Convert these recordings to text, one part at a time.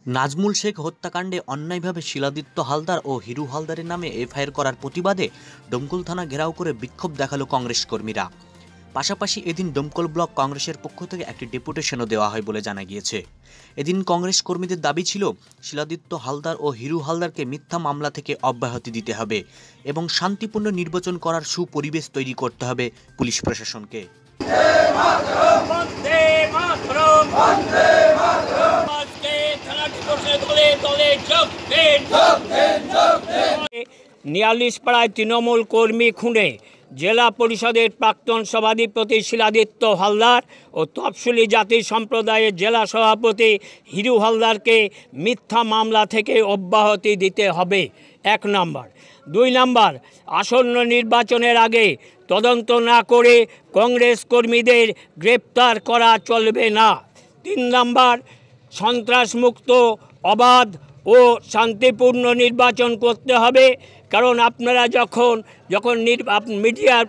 নাজমুল শেখ হত্যাকাণ্ডে অন্যায়ভাবে শিলাদিত্য হালদার ও হিরু হালদারের নামে এফআইআর করার প্রতিবাদে ডোমকল থানা ঘেরাও করে বিক্ষোভ দেখালো কংগ্রেস কর্মীরা। পাশাপাশি এদিন ডোমকল ব্লক কংগ্রেসের পক্ষ থেকে একটি ডেপুটেশনও দেওয়া হয় বলে জানা গিয়েছে। এদিন কংগ্রেস কর্মীদের দাবি ছিল শিলাদিত্য হালদার ও হিরু হালদারকে মিথ্যা মামলা থেকে অব্যাহতি দিতে হবে এবং শান্তিপূর্ণ নির্বাচন করার সুপরিবেশ তৈরি করতে হবে পুলিশ প্রশাসনকে। নিয়ালিশপাড়ায় তৃণমূল কর্মী খুনে জেলা পরিষদের প্রাক্তন সভাধিপতি শিলাদিত্য হালদার ও তফসিলি জাতি সম্প্রদায়ের জেলা সভাপতি হিরু হালদারকে মিথ্যা মামলা থেকে অব্যাহতি দিতে হবে, 1 নম্বর। 2 নম্বর, আসন্ন নির্বাচনের আগে তদন্ত না করে কংগ্রেস কর্মীদের গ্রেপ্তার করা চলবে না। 3 নম্বর, সন্ত্রাসমুক্ত অবাধ ও শান্তিপূর্ণ নির্বাচন করতে হবে। কারণ আপনারা যখন মিডিয়ার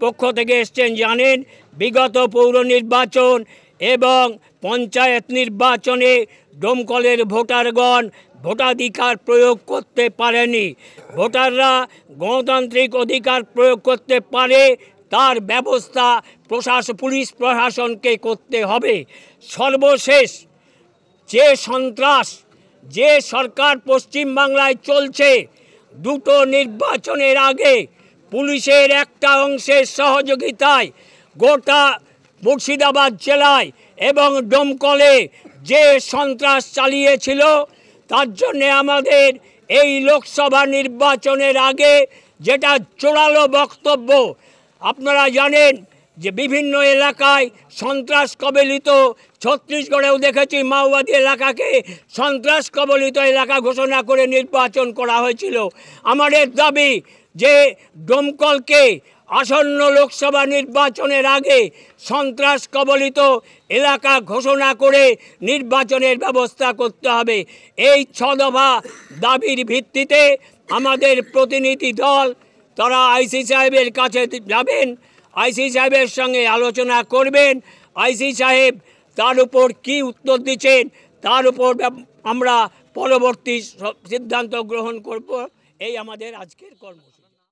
পক্ষ থেকে এসছেন জানেন, বিগত পৌর নির্বাচন এবং পঞ্চায়েত নির্বাচনে ডোমকলের ভোটারগণ ভোটাধিকার প্রয়োগ করতে পারেনি। ভোটাররা গণতান্ত্রিক অধিকার প্রয়োগ করতে পারে, তার ব্যবস্থা পুলিশ প্রশাসনকে করতে হবে। সর্বশেষ যে সন্ত্রাস যে সরকার পশ্চিমবাংলায় চলছে, 2টো নির্বাচনের আগে পুলিশের একটা অংশের সহযোগিতায় গোটা মুর্শিদাবাদ জেলায় এবং ডোমকলে যে সন্ত্রাস চালিয়েছিল, তার জন্যে আমাদের এই লোকসভা নির্বাচনের আগে যেটা জোরালো বক্তব্য, আপনারা জানেন যে বিভিন্ন এলাকায় সন্ত্রাস কবলিত, ছত্তিশগড়েও দেখেছি মাওবাদী এলাকাকে সন্ত্রাস কবলিত এলাকা ঘোষণা করে নির্বাচন করা হয়েছিল। আমাদের দাবি যে ডোমকলকে আসন্ন লোকসভা নির্বাচনের আগে সন্ত্রাস কবলিত এলাকা ঘোষণা করে নির্বাচনের ব্যবস্থা করতে হবে। এই 6 দফা দাবির ভিত্তিতে আমাদের প্রতিনিধি দল তারা আইসি সাহেবের কাছে যাবেন, আইসি সাহেবের সঙ্গে আলোচনা করবেন। আইসি সাহেব তার উপর কী উত্তর দিচ্ছেন তার উপর আমরা পরবর্তী সিদ্ধান্ত গ্রহণ করব। এই আমাদের আজকের কর্মসূচি।